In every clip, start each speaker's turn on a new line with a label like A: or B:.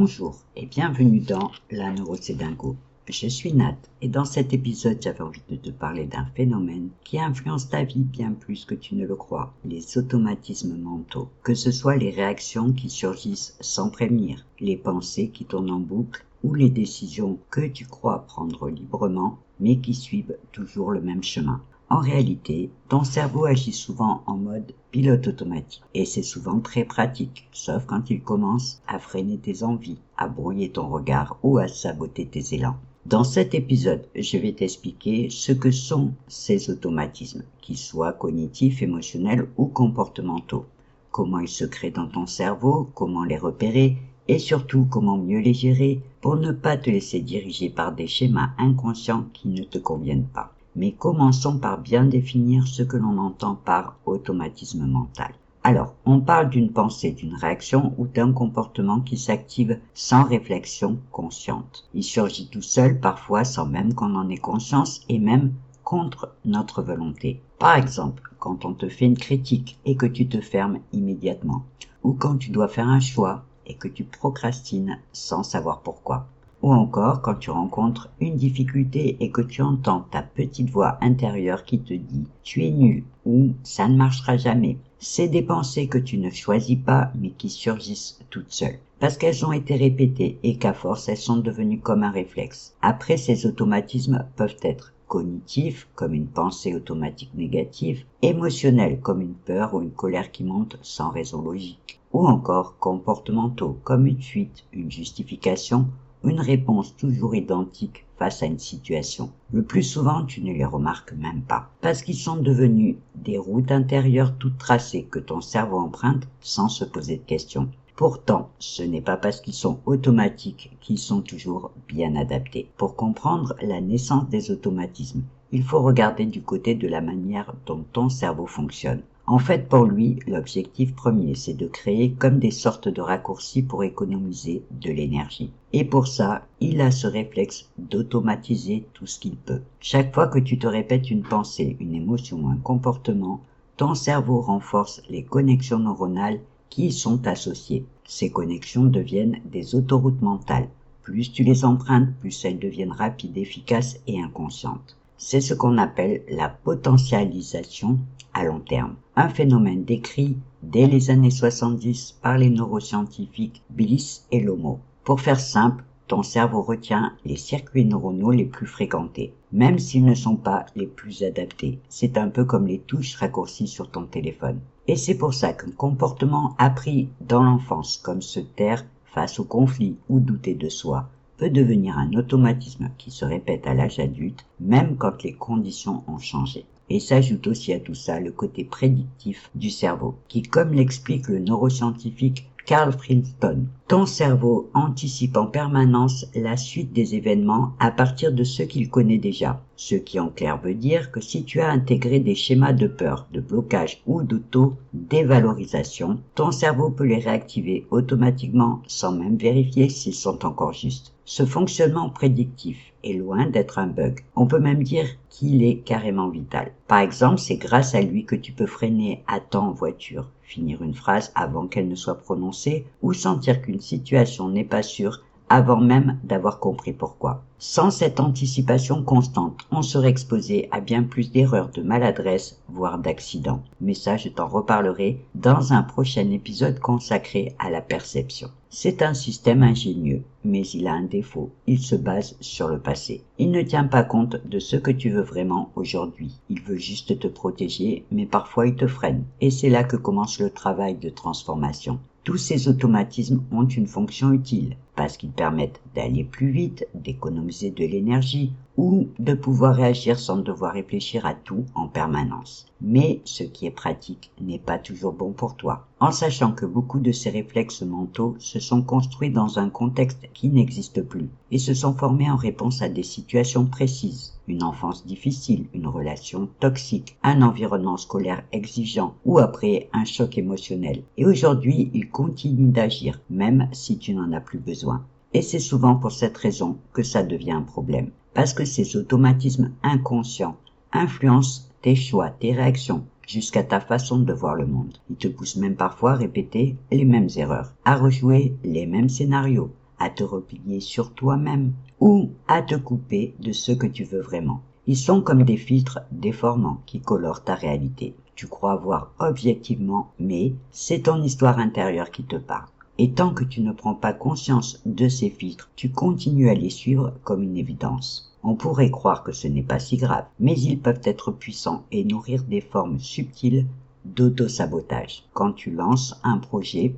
A: Bonjour et bienvenue dans La Neuro-C'est-Dingo. Je suis Nat et dans cet épisode j'avais envie de te parler d'un phénomène qui influence ta vie bien plus que tu ne le crois, les automatismes mentaux. Que ce soit les réactions qui surgissent sans prévenir, les pensées qui tournent en boucle ou les décisions que tu crois prendre librement mais qui suivent toujours le même chemin. En réalité, ton cerveau agit souvent en mode pilote automatique et c'est souvent très pratique, sauf quand il commence à freiner tes envies, à brouiller ton regard ou à saboter tes élans. Dans cet épisode, je vais t'expliquer ce que sont ces automatismes, qu'ils soient cognitifs, émotionnels ou comportementaux, comment ils se créent dans ton cerveau, comment les repérer et surtout comment mieux les gérer pour ne pas te laisser diriger par des schémas inconscients qui ne te conviennent pas. Mais commençons par bien définir ce que l'on entend par automatisme mental. Alors, on parle d'une pensée, d'une réaction ou d'un comportement qui s'active sans réflexion consciente. Il surgit tout seul, parfois sans même qu'on en ait conscience et même contre notre volonté. Par exemple, quand on te fait une critique et que tu te fermes immédiatement, ou quand tu dois faire un choix et que tu procrastines sans savoir pourquoi. Ou encore quand tu rencontres une difficulté et que tu entends ta petite voix intérieure qui te dit « tu es nul » ou « ça ne marchera jamais ». C'est des pensées que tu ne choisis pas mais qui surgissent toutes seules. Parce qu'elles ont été répétées et qu'à force elles sont devenues comme un réflexe. Après, ces automatismes peuvent être cognitifs, comme une pensée automatique négative, émotionnels, comme une peur ou une colère qui monte sans raison logique, ou encore comportementaux, comme une fuite, une justification, une réponse toujours identique face à une situation. Le plus souvent, tu ne les remarques même pas, parce qu'ils sont devenus des routes intérieures toutes tracées que ton cerveau emprunte sans se poser de questions. Pourtant, ce n'est pas parce qu'ils sont automatiques qu'ils sont toujours bien adaptés. Pour comprendre la naissance des automatismes, il faut regarder du côté de la manière dont ton cerveau fonctionne. En fait, pour lui, l'objectif premier, c'est de créer comme des sortes de raccourcis pour économiser de l'énergie. Et pour ça, il a ce réflexe d'automatiser tout ce qu'il peut. Chaque fois que tu te répètes une pensée, une émotion ou un comportement, ton cerveau renforce les connexions neuronales qui y sont associées. Ces connexions deviennent des autoroutes mentales. Plus tu les empruntes, plus elles deviennent rapides, efficaces et inconscientes. C'est ce qu'on appelle la potentialisation à long terme, un phénomène décrit dès les années 70 par les neuroscientifiques Bliss et Lomo. Pour faire simple, ton cerveau retient les circuits neuronaux les plus fréquentés, même s'ils ne sont pas les plus adaptés. C'est un peu comme les touches raccourcies sur ton téléphone. Et c'est pour ça qu'un comportement appris dans l'enfance, comme se taire face au conflit ou douter de soi, peut devenir un automatisme qui se répète à l'âge adulte, même quand les conditions ont changé. Et s'ajoute aussi à tout ça le côté prédictif du cerveau, qui, comme l'explique le neuroscientifique Carl Friston, ton cerveau anticipe en permanence la suite des événements à partir de ce qu'il connaît déjà. Ce qui en clair veut dire que si tu as intégré des schémas de peur, de blocage ou d'auto-dévalorisation, ton cerveau peut les réactiver automatiquement sans même vérifier s'ils sont encore justes. Ce fonctionnement prédictif est loin d'être un bug. On peut même dire qu'il est carrément vital. Par exemple, c'est grâce à lui que tu peux freiner à temps en voiture, finir une phrase avant qu'elle ne soit prononcée ou sentir qu'une situation n'est pas sûre avant même d'avoir compris pourquoi. Sans cette anticipation constante, on serait exposé à bien plus d'erreurs, de maladresse, voire d'accidents. Mais ça, je t'en reparlerai dans un prochain épisode consacré à la perception. C'est un système ingénieux, mais il a un défaut. Il se base sur le passé. Il ne tient pas compte de ce que tu veux vraiment aujourd'hui. Il veut juste te protéger, mais parfois il te freine. Et c'est là que commence le travail de transformation. Tous ces automatismes ont une fonction utile, parce qu'ils permettent d'aller plus vite, d'économiser de l'énergie ou de pouvoir réagir sans devoir réfléchir à tout en permanence. Mais ce qui est pratique n'est pas toujours bon pour toi, en sachant que beaucoup de ces réflexes mentaux se sont construits dans un contexte qui n'existe plus et se sont formés en réponse à des situations précises. Une enfance difficile, une relation toxique, un environnement scolaire exigeant ou après un choc émotionnel. Et aujourd'hui, ils continuent d'agir, même si tu n'en as plus besoin. Et c'est souvent pour cette raison que ça devient un problème. Parce que ces automatismes inconscients influencent tes choix, tes réactions, jusqu'à ta façon de voir le monde. Ils te poussent même parfois à répéter les mêmes erreurs, à rejouer les mêmes scénarios, à te replier sur toi-même ou à te couper de ce que tu veux vraiment. Ils sont comme des filtres déformants qui colorent ta réalité. Tu crois voir objectivement, mais c'est ton histoire intérieure qui te parle. Et tant que tu ne prends pas conscience de ces filtres, tu continues à les suivre comme une évidence. On pourrait croire que ce n'est pas si grave, mais ils peuvent être puissants et nourrir des formes subtiles d'auto-sabotage. Quand tu lances un projet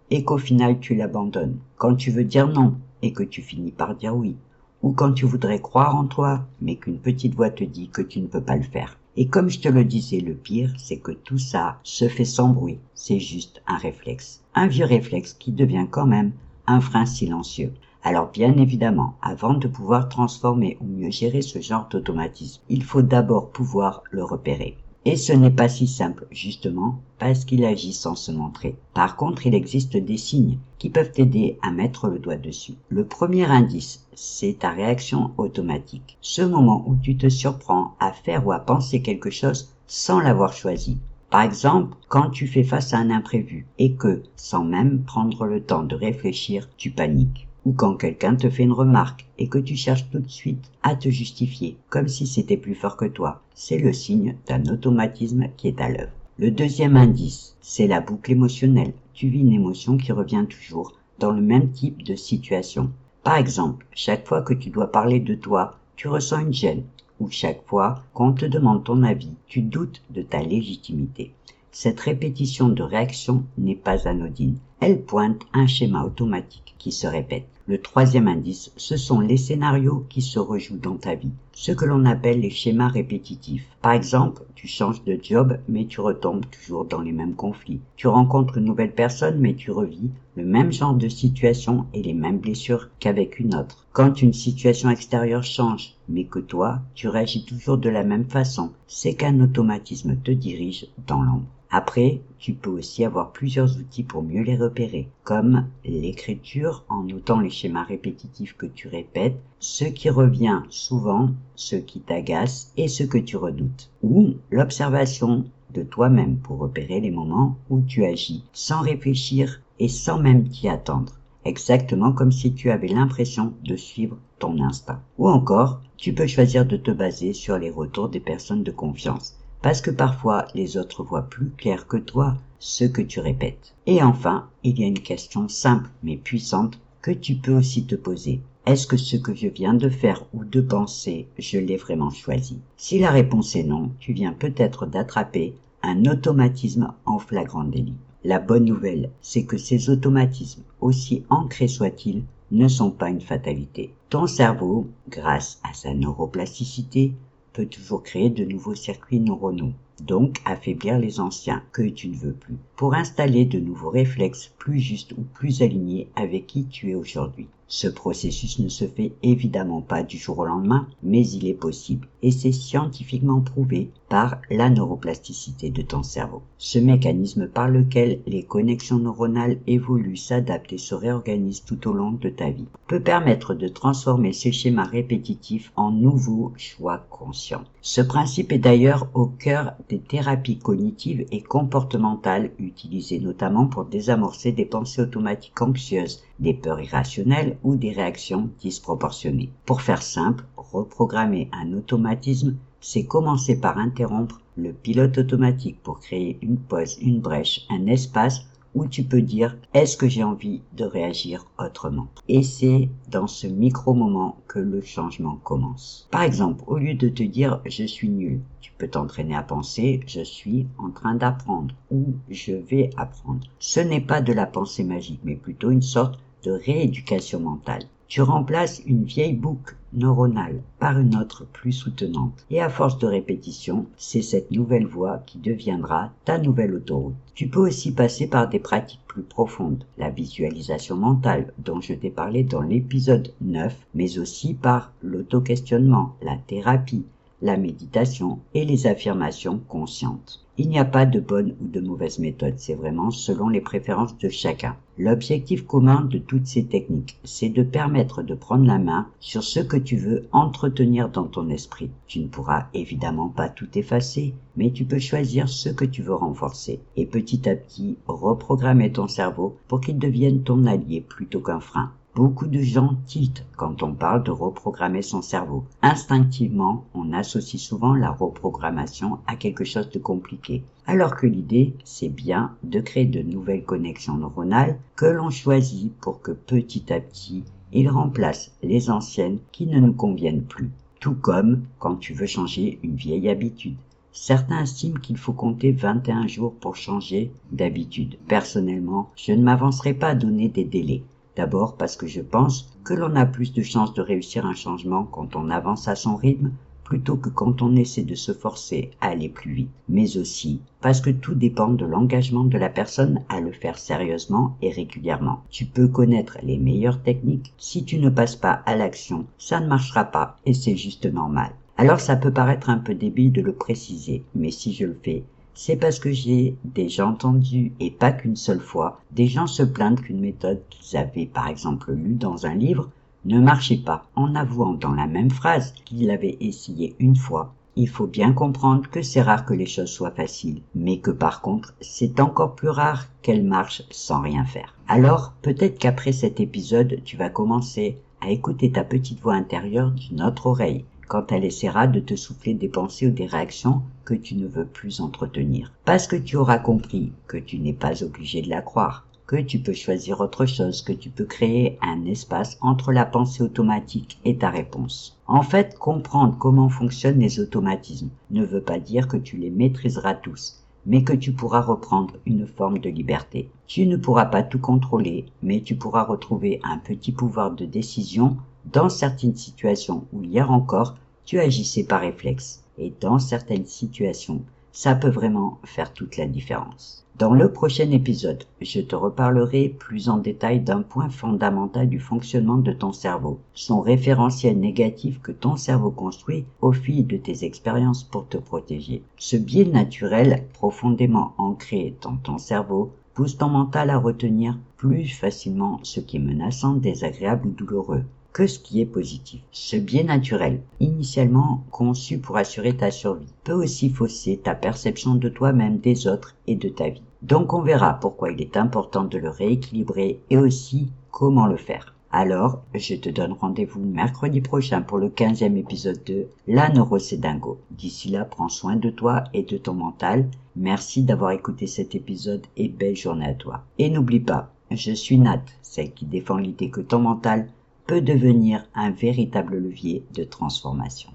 A: et qu'au final tu l'abandonnes, quand tu veux dire non et que tu finis par dire oui, ou quand tu voudrais croire en toi, mais qu'une petite voix te dit que tu ne peux pas le faire. Et comme je te le disais, le pire, c'est que tout ça se fait sans bruit, c'est juste un réflexe. Un vieux réflexe qui devient quand même un frein silencieux. Alors bien évidemment, avant de pouvoir transformer ou mieux gérer ce genre d'automatisme, il faut d'abord pouvoir le repérer. Et ce n'est pas si simple, justement, parce qu'il agit sans se montrer. Par contre, il existe des signes qui peuvent t'aider à mettre le doigt dessus. Le premier indice, c'est ta réaction automatique. Ce moment où tu te surprends à faire ou à penser quelque chose sans l'avoir choisi. Par exemple, quand tu fais face à un imprévu et que, sans même prendre le temps de réfléchir, tu paniques. Ou quand quelqu'un te fait une remarque et que tu cherches tout de suite à te justifier, comme si c'était plus fort que toi, c'est le signe d'un automatisme qui est à l'œuvre. Le deuxième indice, c'est la boucle émotionnelle. Tu vis une émotion qui revient toujours dans le même type de situation. Par exemple, chaque fois que tu dois parler de toi, tu ressens une gêne, ou chaque fois qu'on te demande ton avis, tu doutes de ta légitimité. Cette répétition de réaction n'est pas anodine. Elle pointe un schéma automatique qui se répète. Le troisième indice, ce sont les scénarios qui se rejouent dans ta vie, ce que l'on appelle les schémas répétitifs. Par exemple, tu changes de job, mais tu retombes toujours dans les mêmes conflits. Tu rencontres une nouvelle personne, mais tu revis le même genre de situation et les mêmes blessures qu'avec une autre. Quand une situation extérieure change, mais que toi, tu réagis toujours de la même façon, c'est qu'un automatisme te dirige dans l'ombre. Après, tu peux aussi avoir plusieurs outils pour mieux les repérer, comme l'écriture en notant les schémas répétitifs que tu répètes, ce qui revient souvent, ce qui t'agace et ce que tu redoutes, ou l'observation de toi-même pour repérer les moments où tu agis sans réfléchir et sans même t'y attendre, exactement comme si tu avais l'impression de suivre ton instinct. Ou encore, tu peux choisir de te baser sur les retours des personnes de confiance, parce que parfois les autres voient plus clair que toi ce que tu répètes. Et enfin, il y a une question simple mais puissante que tu peux aussi te poser. Est-ce que ce que je viens de faire ou de penser, je l'ai vraiment choisi? Si la réponse est non, tu viens peut-être d'attraper un automatisme en flagrant délit. La bonne nouvelle, c'est que ces automatismes, aussi ancrés soient-ils, ne sont pas une fatalité. Ton cerveau, grâce à sa neuroplasticité, peut toujours créer de nouveaux circuits neuronaux, donc affaiblir les anciens que tu ne veux plus, pour installer de nouveaux réflexes plus justes ou plus alignés avec qui tu es aujourd'hui. Ce processus ne se fait évidemment pas du jour au lendemain, mais il est possible, et c'est scientifiquement prouvé par la neuroplasticité de ton cerveau. Ce mécanisme par lequel les connexions neuronales évoluent, s'adaptent et se réorganisent tout au long de ta vie peut permettre de transformer ces schémas répétitifs en nouveaux choix conscients. Ce principe est d'ailleurs au cœur des thérapies cognitives et comportementales utilisées notamment pour désamorcer des pensées automatiques anxieuses, des peurs irrationnelles ou des réactions disproportionnées. Pour faire simple, reprogrammer un automatisme, c'est commencer par interrompre le pilote automatique pour créer une pause, une brèche, un espace où tu peux dire « est-ce que j'ai envie de réagir autrement ?» Et c'est dans ce micro-moment que le changement commence. Par exemple, au lieu de te dire « je suis nul », tu peux t'entraîner à penser « je suis en train d'apprendre » ou « je vais apprendre ». Ce n'est pas de la pensée magique, mais plutôt une sorte de rééducation mentale. Tu remplaces une vieille boucle neuronale par une autre plus soutenante. Et à force de répétition, c'est cette nouvelle voie qui deviendra ta nouvelle autoroute. Tu peux aussi passer par des pratiques plus profondes, la visualisation mentale dont je t'ai parlé dans l'épisode 9, mais aussi par l'auto-questionnement, la thérapie, la méditation et les affirmations conscientes. Il n'y a pas de bonne ou de mauvaise méthode, c'est vraiment selon les préférences de chacun. L'objectif commun de toutes ces techniques, c'est de permettre de prendre la main sur ce que tu veux entretenir dans ton esprit. Tu ne pourras évidemment pas tout effacer, mais tu peux choisir ce que tu veux renforcer et petit à petit reprogrammer ton cerveau pour qu'il devienne ton allié plutôt qu'un frein. Beaucoup de gens tiltent quand on parle de reprogrammer son cerveau. Instinctivement, on associe souvent la reprogrammation à quelque chose de compliqué. Alors que l'idée, c'est bien de créer de nouvelles connexions neuronales que l'on choisit pour que petit à petit, ils remplacent les anciennes qui ne nous conviennent plus. Tout comme quand tu veux changer une vieille habitude. Certains estiment qu'il faut compter 21 jours pour changer d'habitude. Personnellement, je ne m'avancerai pas à donner des délais. D'abord parce que je pense que l'on a plus de chances de réussir un changement quand on avance à son rythme plutôt que quand on essaie de se forcer à aller plus vite. Mais aussi parce que tout dépend de l'engagement de la personne à le faire sérieusement et régulièrement. Tu peux connaître les meilleures techniques, si tu ne passes pas à l'action, ça ne marchera pas et c'est juste normal. Alors ça peut paraître un peu débile de le préciser, mais si je le fais, c'est parce que j'ai déjà entendu, et pas qu'une seule fois, des gens se plaindre qu'une méthode qu'ils avaient par exemple lue dans un livre ne marchait pas, en avouant dans la même phrase qu'ils l'avaient essayé une fois. Il faut bien comprendre que c'est rare que les choses soient faciles, mais que par contre, c'est encore plus rare qu'elles marchent sans rien faire. Alors, peut-être qu'après cet épisode, tu vas commencer à écouter ta petite voix intérieure d'une autre oreille, quand elle essaiera de te souffler des pensées ou des réactions que tu ne veux plus entretenir. Parce que tu auras compris que tu n'es pas obligé de la croire, que tu peux choisir autre chose, que tu peux créer un espace entre la pensée automatique et ta réponse. En fait, comprendre comment fonctionnent les automatismes ne veut pas dire que tu les maîtriseras tous, mais que tu pourras reprendre une forme de liberté. Tu ne pourras pas tout contrôler, mais tu pourras retrouver un petit pouvoir de décision dans certaines situations où hier encore, tu agissais par réflexe. Et dans certaines situations, ça peut vraiment faire toute la différence. Dans le prochain épisode, je te reparlerai plus en détail d'un point fondamental du fonctionnement de ton cerveau, son référentiel négatif que ton cerveau construit au fil de tes expériences pour te protéger. Ce biais naturel profondément ancré dans ton cerveau pousse ton mental à retenir plus facilement ce qui est menaçant, désagréable ou douloureux que ce qui est positif. Ce biais naturel, initialement conçu pour assurer ta survie, peut aussi fausser ta perception de toi-même, des autres et de ta vie. Donc on verra pourquoi il est important de le rééquilibrer et aussi comment le faire. Alors, je te donne rendez-vous mercredi prochain pour le 15e épisode de La Neuro c'est Dingo. D'ici là, prends soin de toi et de ton mental. Merci d'avoir écouté cet épisode et belle journée à toi. Et n'oublie pas, je suis Nat, celle qui défend l'idée que ton mental peut devenir un véritable levier de transformation.